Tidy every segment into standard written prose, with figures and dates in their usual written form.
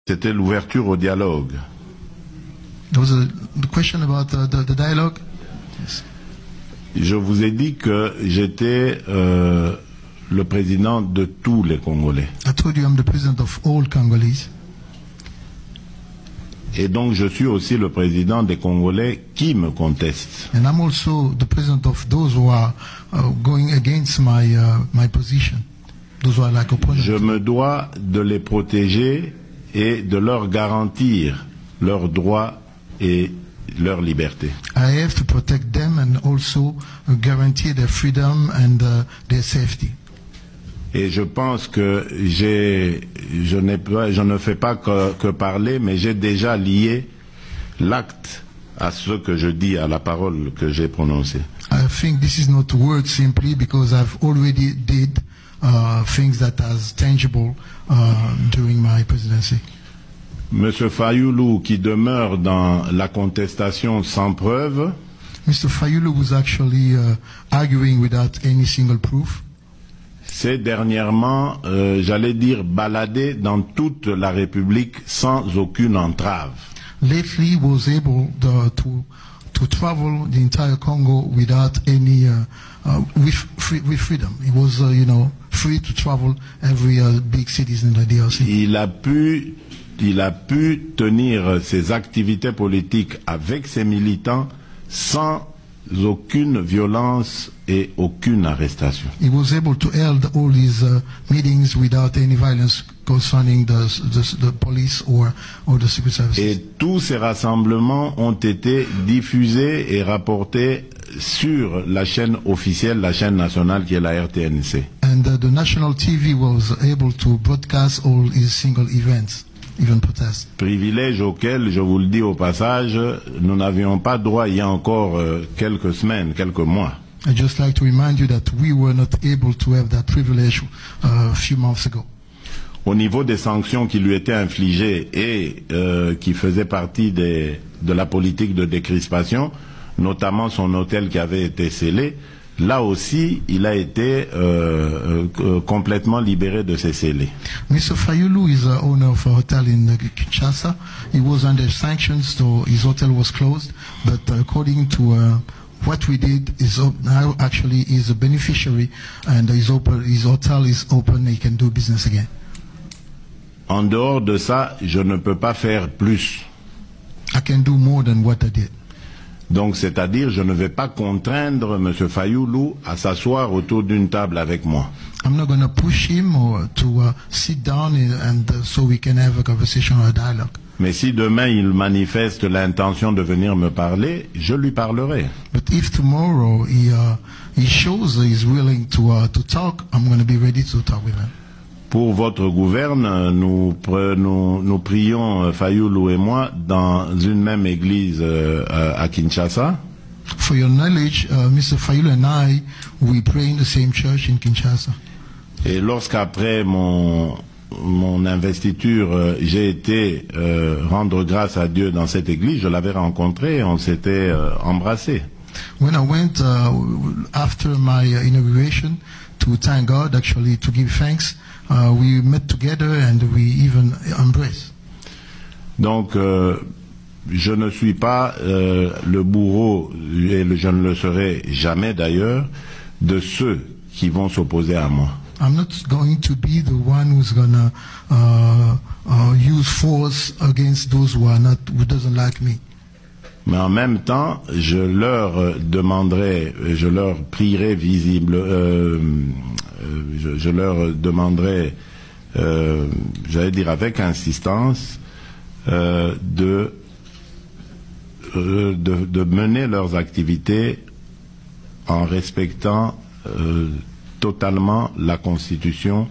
C'était l'ouverture au dialogue. There was the question about the dialogue. Yes. Je vous ai dit que j'étais le président de tous les Congolais. I told you I'm the president of all Congolese. Et donc je suis aussi le président des Congolais qui me contestent. And I'm also the president of those who are going against my position. Those who are like opponents. Je me dois de les protéger et de leur garantir leurs droits et leur liberté. I have to protect them and also guarantee their freedom and their safety. Et je pense que je ne fais pas que parler, mais j'ai déjà lié l'acte à ce que je dis, à la parole que j'ai prononcée. I think this is not word simply because I've already did things that are tangible during my presidency. Monsieur Fayulu, qui demeure dans la contestation sans preuve, Mr. Fayulu was actually arguing without any single proof. s'est dernièrement, j'allais dire, baladé dans toute la République sans aucune entrave. Lately was able to travel the entire Congo without any with freedom. He was free to travel every big cities in the DRC. Il a pu tenir ses activités politiques avec ses militants sans aucune violence et aucune arrestation. He was able to hold all these meetings without any violence concerning the police or the secret services. Et tous ces rassemblements ont été diffusés et rapportés sur la chaîne officielle, la chaîne nationale qui est la RTNC. And the national TV was able to broadcast all his single events. Even protest. Privilège auquel, je vous le dis au passage, nous n'avions pas droit il y a encore quelques semaines, quelques mois. I'd just like to remind you that we were not able to have that privilege a few months ago. Au niveau des sanctions qui lui étaient infligées et qui faisaient partie de la politique de décrispation, notamment son hôtel qui avait été scellé, là aussi, il a été complètement libéré de ses scellés. Mr. Fayulu is the owner of a hotel in Kinshasa. He was under sanctions, so his hotel was closed. But according to what we did, now actually is a beneficiary, and his hotel is open. He can do business again. En dehors de ça, je ne peux pas faire plus. I can do more than what I did. Donc, c'est-à-dire, je ne vais pas contraindre M. Fayulu à s'asseoir autour d'une table avec moi. I'm not going to push him or to sit down and so we can have a conversation or a dialogue. Mais si demain il manifeste l'intention de venir me parler, je lui parlerai. But if tomorrow he shows he's willing to talk, I'm going to be ready to talk with him. Pour votre gouverne, nous prions, Fayulu et moi, dans une même église à Kinshasa. For your knowledge, Mr. Fayulu and I, we pray in the same church in Kinshasa. Et lorsqu'après mon investiture, j'ai été rendre grâce à Dieu dans cette église, je l'avais rencontré, on s'était embrassés. When I went after my inauguration to thank God, actually to give thanks, we met together and we even embraced. Donc, je ne suis pas le bourreau, et je ne le serai jamais d'ailleurs, de ceux qui vont s'opposer à moi. I'm not going to be the one who's gonna use force against those who doesn't like me. Mais en même temps, je leur demanderai, je leur prierai je leur demanderai, j'allais dire avec insistance, de mener leurs activités en respectant totalement la Constitution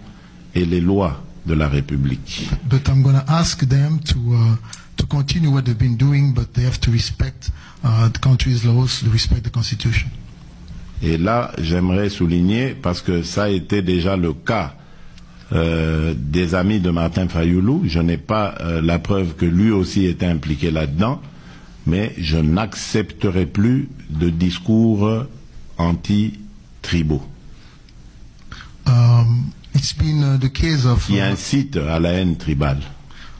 et les lois de la République. But I'm going to ask them to continue what they've been doing, but they have to respect the country's laws, to respect the Constitution. Et là, j'aimerais souligner, parce que ça a été déjà le cas des amis de Martin Fayulu, je n'ai pas la preuve que lui aussi était impliqué là-dedans, mais je n'accepterai plus de discours anti-tribaux. It's been the case of qui incite à la haine tribale.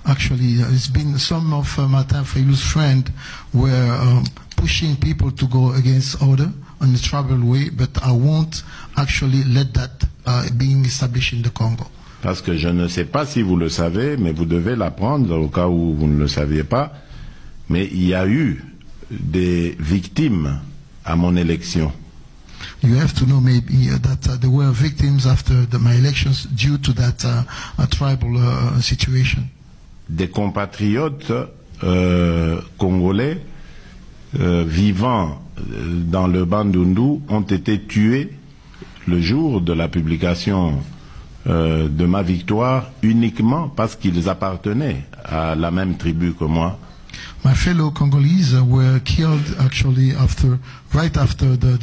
Actually, it's been some of Martin Fayoullou's friends were pushing people to go against order in a tribal way, but I won't actually let that being established in the Congo. Parce que je ne sais pas si vous le savez, mais vous devez l'apprendre au cas où vous ne le saviez pas. Mais il y a eu des victimes à mon élection. You have to know maybe that there were victims after my elections due to that tribal situation. Des compatriotes congolais vivant dans le Bandundu ont été tués le jour de la publication de ma victoire uniquement parce qu'ils appartenaient à la même tribu que moi. My fellow Congolese were killed actually right after the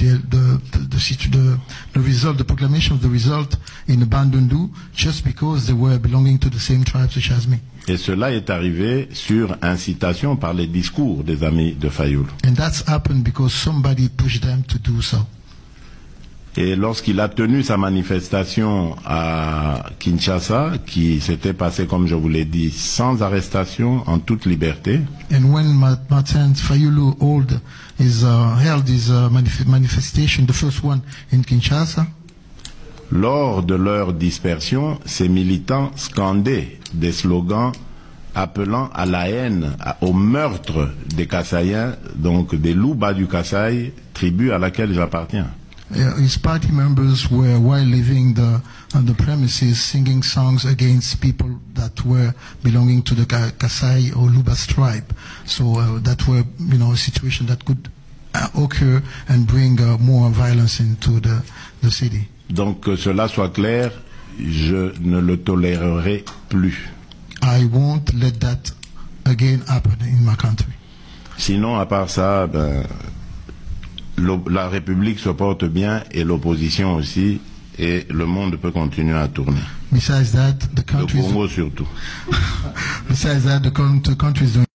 result, the proclamation of the result in Bandundu, just because they were belonging to the same tribes such as me. Et cela est arrivé sur incitation par les discours des amis de Fayoulou. And that's happened because somebody pushed them to do so. Et lorsqu'il a tenu sa manifestation à Kinshasa, qui s'était passée, comme je vous l'ai dit, sans arrestation, en toute liberté, and when Martin Fayoulou held his manifestation, the first one in Kinshasa, lors de leur dispersion, ces militants scandaient des slogans appelant à la haine, au meurtre des Kassaïens, donc des Luba du Kasaï, tribu à laquelle j'appartiens. His party members were, while leaving the premises, singing songs against people that were belonging to the Kasai or Luba tribe. So that were, a situation that could occur and bring more violence into the city. Donc que cela soit clair, je ne le tolérerai plus. I won't let that again happen in my country. Sinon, à part ça, la République se porte bien et l'opposition aussi, et le monde peut continuer à tourner. Besides that, le Congo surtout. Besides that, the country is doing